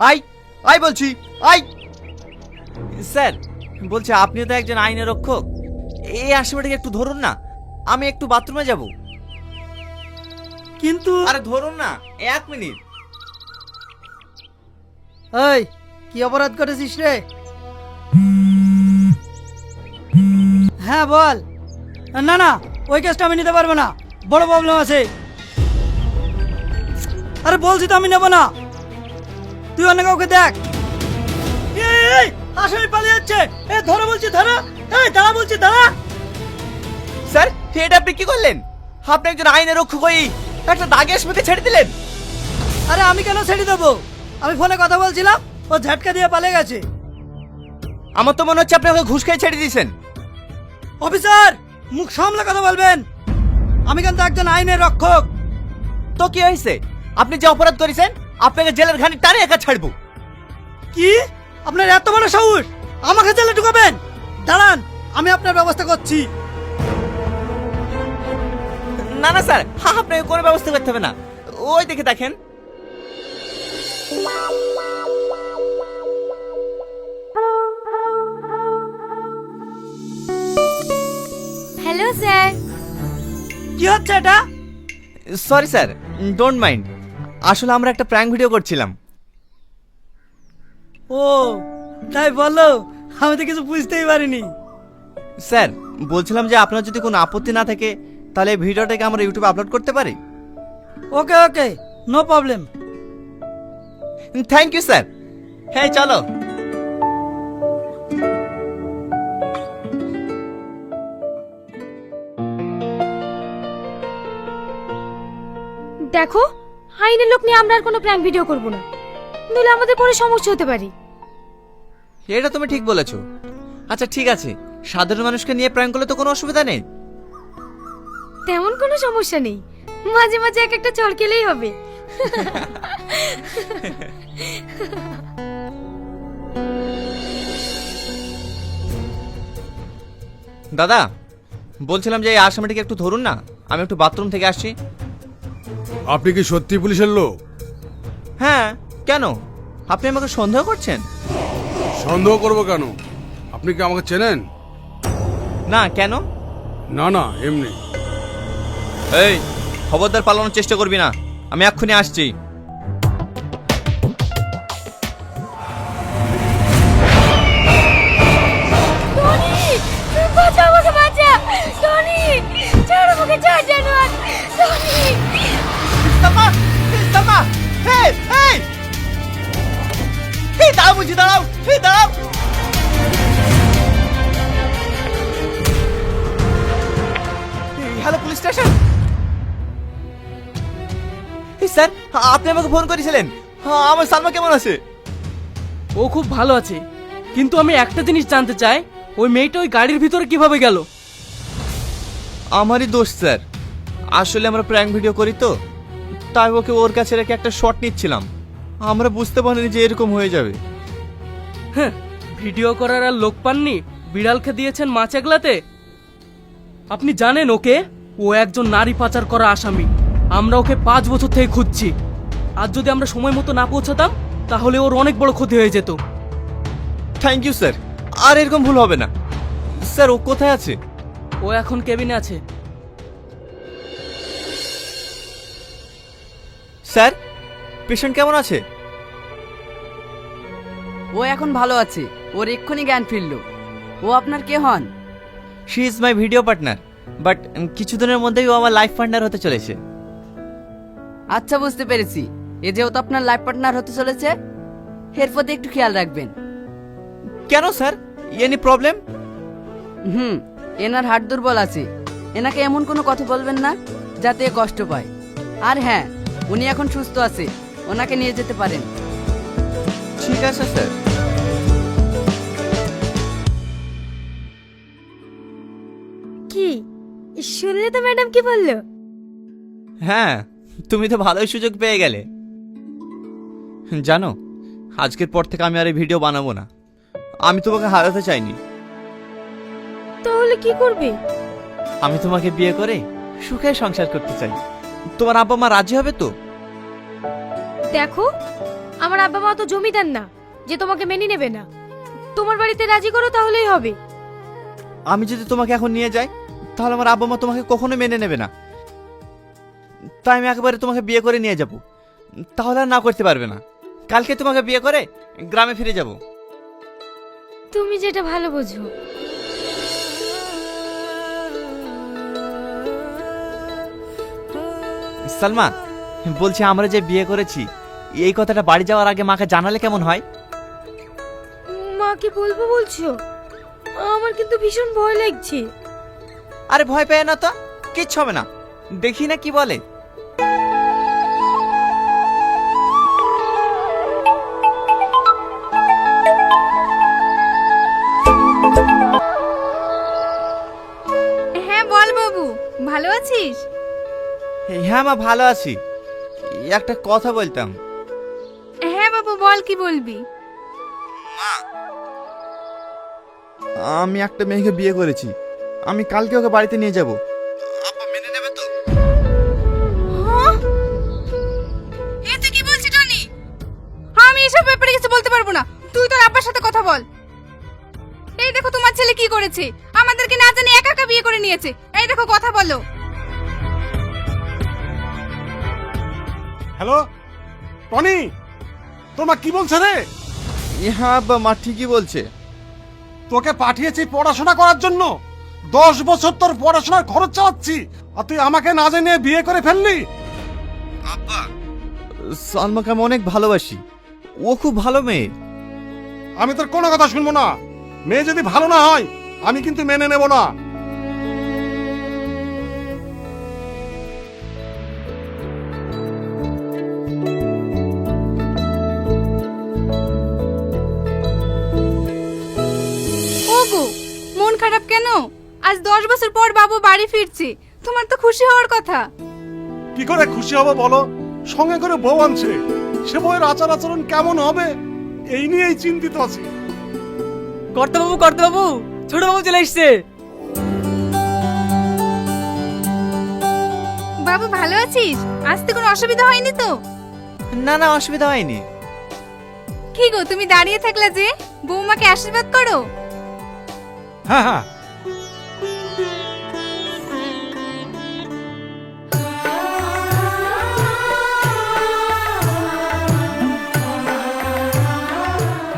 I I বলছি I. Sir বলছি আপনিও তো একজন আইনের রক্ষক, এই আসামিটাকে একটু ধরুন না, আমি একটু বাথরুমে যাব। কিন্তু আরে ধরুন না, 1 মিনিট। এই কি অপরাধ করেছিস রে? হ্যাঁ বল। না না, ওই কেসটা আমি নিতে পারবো না, বড় প্রবলেম আছে। আরে বলছি তো আমি নেবো না, তুই অন্য কাউকে দেখ। এই আসামি পালিয়ে যাচ্ছে, এ ধরো বলছি ধরো, এই দাঁড়া বলছি দাঁড়া। স্যার এটা আপনি কি করলেন? আপনি একজন আইনের রক্ষক হয়ে একটা দাগে আসামিকে ছেড়ে দিলেন। আরে আমি কেন ছেড়ে দেবো? আমি ফোনে কথা বলছিলাম, ও ঝাটকা দিয়ে পালিয়ে গেছে। আমার তো মনে হচ্ছে আপনি ওকে ঘুষ খেয়ে ছেড়ে দিয়েছেন। অফিসার মুখ সামলে কথা বলবেন, আমি কিন্তু একজন আইনের রক্ষক। তো কি হয়েছে? আপনি যে অপরাধ করেছেন আপনাকে জেলের ঘানি টানে একা ছাড়বো। কি আপনার এত বড় সাহস, আমাকে জেলে ঢুকাবেন? দাঁড়ান আমি আপনার ব্যবস্থা করছি। না না স্যার, আপনাকে কোনো ব্যবস্থা করতে হবে না, ওই দেখে দেখেন। Hello sir. কি হচ্ছে এটা? সরি স্যার, ডোন্ট মাইন্ড, আসলে আমরা একটা প্র্যাঙ্ক ভিডিও করছিলাম। ও তাই বলো, আমি তো কিছু বুঝতেই পারিনি। স্যার বলছিলাম যে আপনার যদি কোনো আপত্তি না থাকে তাহলে এই ভিডিওটাকে আমরা ইউটিউবে আপলোড করতে পারি। Okay okay, no problem. Thank you sir. হ্যাঁ চলো। দেখো, আইনের লোক নিয়ে আমরা আর কোনো প্র্যাঙ্ক ভিডিও করব না, নইলে আমাদের পরে সমস্যা হতে পারে। এটা তুমি ঠিক বলেছো। আচ্ছা ঠিক আছে, সাধারণ মানুষকে নিয়ে প্র্যাঙ্ক করলে তো কোনো অসুবিধা নেই। তেমন কোনো সমস্যা নেই, মাঝে মাঝে এক একটা চড় খেলেই হবে। দাদা বলছিলাম যে এই আসামিটাকে একটু ধরুন না, আমি একটু বাথরুম থেকে আসছি। আপনি কি সত্যি পুলিশের লোক? হ্যাঁ কেন, আপনি আমাকে সন্দেহ করছেন? সন্দেহ করব কেন? আপনি কি আমাকে চেনেন? না কেন? না না, এমনি। এই খবরদার পালানোর চেষ্টা করবি না, আমি এক্ষুনি আসছি। টনি, বাঁচা আমাকে, বাঁচা টনি, ছাড় আমাকে, ছাড় জানোয়ার টনি। ইস্তাফা, ইস্তাফা, এই এই এই দাঁড়াও বুঝি, দাঁড়াও, এই দাঁড়াও। Hello police station. স্যার আপনি আমাকে ফোন করেছিলেন, আমার সালমা কেমন আছে? ও খুব ভালো আছে, কিন্তু আমি একটা জিনিস জানতে চাই, ওই মেয়েটা ওই গাড়ির ভিতরে কিভাবে গেল? আমারই দোষ স্যার, আসলে আমরা প্র্যাঙ্ক ভিডিও করি তো, তাই ওকে ওর কাছে রেখে একটা শট নিচ্ছিলাম, আমরা বুঝতে পারিনি যে এরকম হয়ে যাবে। হ্যাঁ, ভিডিও করার আর লোক পাননি, বিড়ালকে দিয়েছেন মাছ এগলাতে। আপনি জানেন ওকে, ও একজন নারী পাচার করা আসামি। আমরা ওকে 5 বছর থেকে খুঁজছি, আর যদি আমরা সময় মতো না পৌঁছাতাম তাহলে ওর অনেক বড় ক্ষতি হয়ে যেত। থ্যাংক ইউ স্যার, আর এরকম ভুল হবে না। স্যার ও কোথায় আছে? ও এখন কেবিনে আছে। স্যার পেশেন্ট কেমন আছে? ও এখন ভালো আছে, ওর এক্ষুনি জ্ঞান ফিরল। ও আপনার কে হন? She is my video partner, but কিছুদিনের মধ্যেই ও আমার লাইফ পার্টনার হতে চলেছে। আচ্ছা বুঝতে পেরেছি, এ যেহেতু আপনার লাইফ পার্টনার হতে চলেছে, এর প্রতি একটু খেয়াল রাখবেন। কেন স্যার, এনি প্রবলেম? এনার হার্ট দুর্বল আছে, এনাকে এমন কোনো কথা বলবেন না যাতে এ কষ্ট পায়। আর হ্যাঁ, উনি এখন সুস্থ আছে, ওনাকে নিয়ে যেতে পারেন। ঠিক আছে স্যার। কি শুনলে তো ম্যাডাম কি বললো? হ্যাঁ তুমি তো ভালোই সুযোগ পেয়ে গেলে। জানো আজকের পর থেকে আমি আর এই ভিডিও বানাবো না, আমি তোমাকে হারাতে চাইনি। তাহলে কি করবে? আমি তোমাকে বিয়ে করে সুখে সংসার করতে চাই। তোমার আব্বা মা রাজি হবে তো? দেখো, আমার আব্বা মা তো জমিদার না যে তোমাকে মেনে নেবে না। তোমার বাড়িতে রাজি করো তাহলেই হবে। আমি যদি তোমাকে এখন নিয়ে যাই তাহলে আমার আব্বা মা তোমাকে কখনো মেনে নেবে না। তাই আমি একেবারে তোমাকে বিয়ে করে নিয়ে যাব, তাহলে আর না করতে পারবে না। কালকে তোমাকে বিয়ে করে গ্রামে ফিরে যাব। তুমি যেটা ভালো বোঝো। সালমা, বলছি আমরা যে বিয়ে করেছি এই কথাটা বাড়ি যাওয়ার আগে মাকে জানালে কেমন হয়? মাকে বলবো বলছো? আমার কিন্তু ভীষণ ভয় লাগছে। আরে ভয় পেয়ে না তো, কিচ্ছু হবে না, দেখি না কি বলে। হ্যাঁ বল বাবু, ভালো আছিস? হ্যাঁ মা, ভালো আছি। একটা কথা বলতাম। হ্যাঁ বাবু বল, কি বলবি? আমি একটা মেয়েকে বিয়ে করেছি, আমি কালকে ওকে বাড়িতে নিয়ে যাব। আব্বা মেনে নেবে তো? এ তুই কি বলছিস টনি? আমি এসব ব্যাপারে কিছু বলতে পারবো না, তুই তোর আব্বার সাথে কথা বল। এই দেখো তোমার ছেলে কি করেছে, আমাদেরকে না জানি একা একা বিয়ে করে নিয়েছে। এই দেখো, কথা বলো। হ্যালো টনি, তোমার কি বলছে রে? হ্যাঁ আব্বা, মা ঠিকই বলছে। তোকে পাঠিয়েছি পড়াশোনা করার জন্য, 10 বছর তোর পড়াশোনার খরচ চালাচ্ছি, আর তুই আমাকে না জানিয়ে বিয়ে করে ফেললি। আব্বা, সালমাকে আমি অনেক ভালোবাসি, ও খুব ভালো মেয়ে। আমি তোর কোনো কথা শুনবো না। মেয়ে যদি ভালো না হয় আমি কিন্তু মেনে নেব না। ওগো, মন খারাপ কেন? আজ 10 বছর পর বাবু বাড়ি ফিরছে, তোমার তো খুশি হওয়ার কথা। কি করে খুশি হবো বলো? সঙ্গে করে বউ আনছে, সে বউয়ের আচার আচরণ কেমন হবে এই নিয়েই চিন্তিত আছি। কর্তাবাবু, কর্তাবাবু, ছোট বাবু চলে এসছে। বাবু ভালো আছিস? আসতে কোনো অসুবিধা হয়নি তো? না না, অসুবিধা হয়নি। কি গো, তুমি দাঁড়িয়ে থাকলে যে? বৌমাকে আশীর্বাদ করো। হ্যাঁ হ্যাঁ।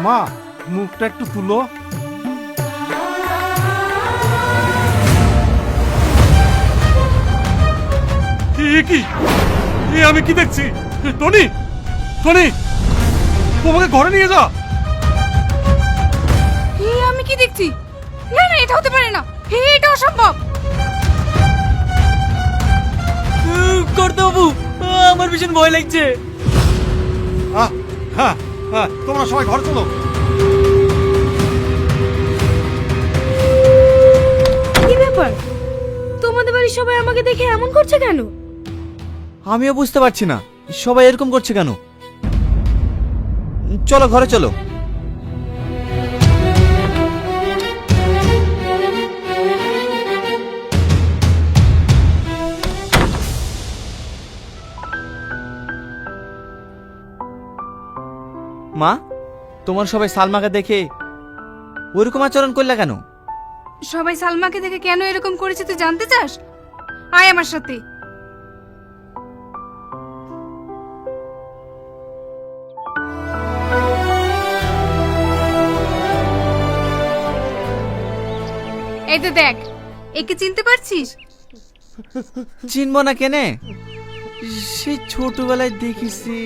মা, মুখটা একটু তুলো। কি এ আমি কি দেখছি? টনি, টনি, তোমাকে ঘরে নিয়ে যা। আমি কি দেখছি? না না, এটা হতে পারে না, এটা অসম্ভব। কর্তাবাবু, আমার ভীষণ ভয় লাগছে। হ্যাঁ হ্যাঁ, তোমরা সবাই ঘরে চলো। কি ব্যাপার? তোমাদের বাড়ির সবাই আমাকে দেখে এমন করছে কেন? আমিও বুঝতে পারছি না সবাই এরকম করছে কেন। চলো ঘরে চলো। মা, তোমার সবাই সালমাকে দেখে ওইরকম আচরণ করলে কেন? সবাই সালমাকে দেখে কেন এরকম করেছে তুই জানতে চাস? আয় আমার সাথে। এই তো দেখ, একে চিনতে পারছিস? চিনবো না কেনে, সেই ছোটবেলায় দেখেছি।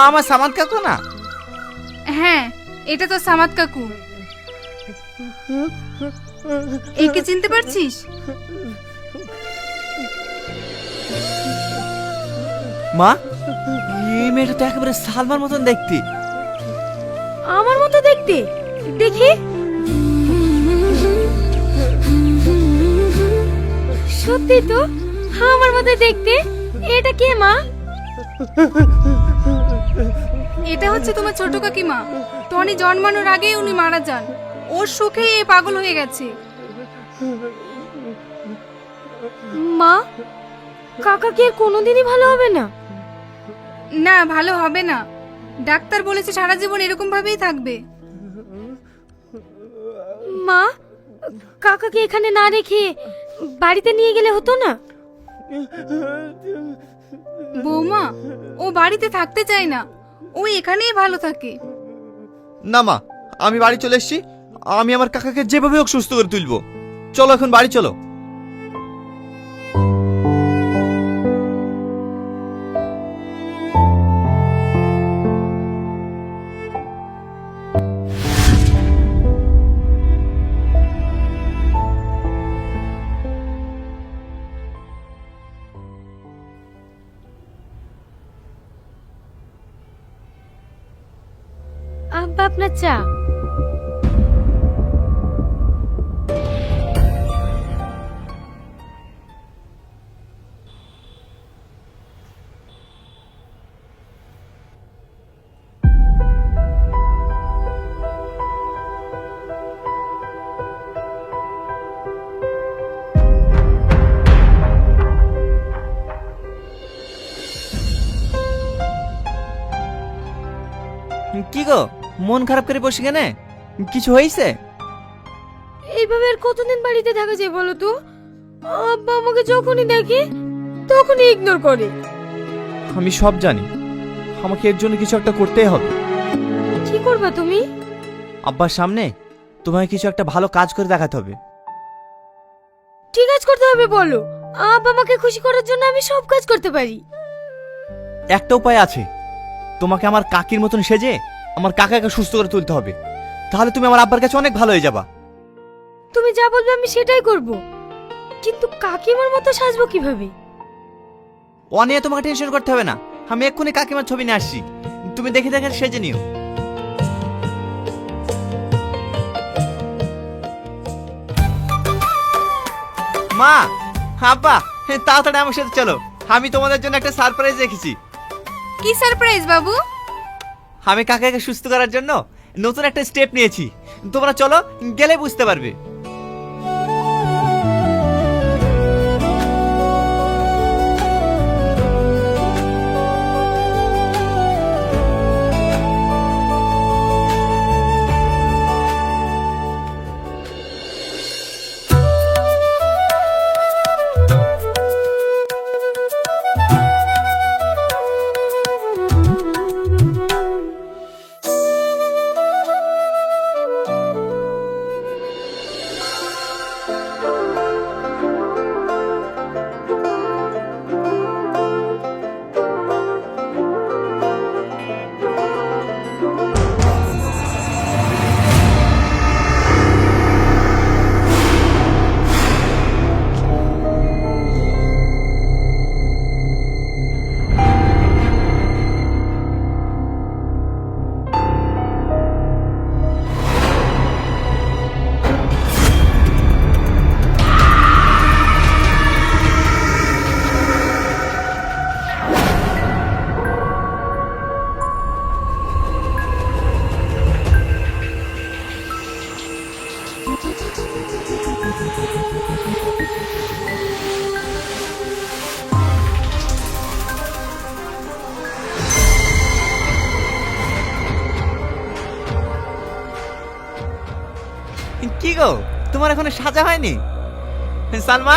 আমার সামাদ কাকু না? হ্যাঁ, এটা তো সামাদ কাকু। একে চিনতে পারছিস? মা, এই মেয়েটা তো একেবারে সালমার মতন দেখতে। আমার মতো দেখতে? দেখি। সত্যি তো আমার মতো দেখতে। এটা কে মা? এটা হচ্ছে তোমার ছোট কাকিমা। টনি জন্মানোর আগেই উনি মারা যান, ওর সুখেই এই পাগল হয়ে গেছে। মা, কাকা কি আর কোনোদিনই ভালো হবে না? না, ভালো হবে না। ডাক্তার বলেছে সারা জীবন এরকম ভাবেই থাকবে। মা, কাকাকে এখানে না রেখে বাড়িতে নিয়ে গেলে হতো না? বৌমা, ও বাড়িতে থাকতে চায় না, ও এখানেই ভালো থাকে। না মা, আমি বাড়ি চলে এসেছি। আমি আমার কাকাকে যেভাবে হোক সুস্থ করে তুলবো। চলো এখন বাড়ি চলো। আব্বা, আপনার চা। কি গো, মন খারাপ করে বসে কেনে? কিছু হয়েছে? এইভাবে আর কতদিন বাড়িতে থাকা যায় বলো তো? আব্বা আমাকে যখনই দেখে তখনই ইগনোর করে। আমি সব জানি, আমাকে এর জন্য কিছু একটা করতেই হবে। কি করবা তুমি? আব্বার সামনে তোমায় কিছু একটা ভালো কাজ করে দেখাতে হবে। কি কাজ করতে হবে বলো? আব্বা আমাকে খুশি করার জন্য আমি সব কাজ করতে পারি। একটা উপায় আছে, তোমাকে আমার কাকির মতন সেজে আমার কাকাকে সুস্থ করে তুলতে হবে। তাহলে তুমি আমার আব্বার কাছে অনেক ভালো হয়ে যাবা। তুমি যা বলবে আমি সেটাই করব, কিন্তু কাকিমার মতো সাজবো কিভাবে? ও নিয়ে তোমাকে টেনশন করতে হবে না, আমি এক্ষুনি কাকিমার ছবি নিয়ে আসছি। তুমি দেখে দেখে সেজে নিও। মা, আব্বা, তাড়াতাড়ি আমার সাথে চলো, আমি তোমাদের জন্য একটা সারপ্রাইজ রেখেছি। কি সারপ্রাইজ বাবু? আমি কাকাকে সুস্থ করার জন্য নতুন একটা স্টেপ নিয়েছি। তোমরা চলো, গেলে বুঝতে পারবে। কি গো, তোমার এখনো সাজা হয়নি? সালমা,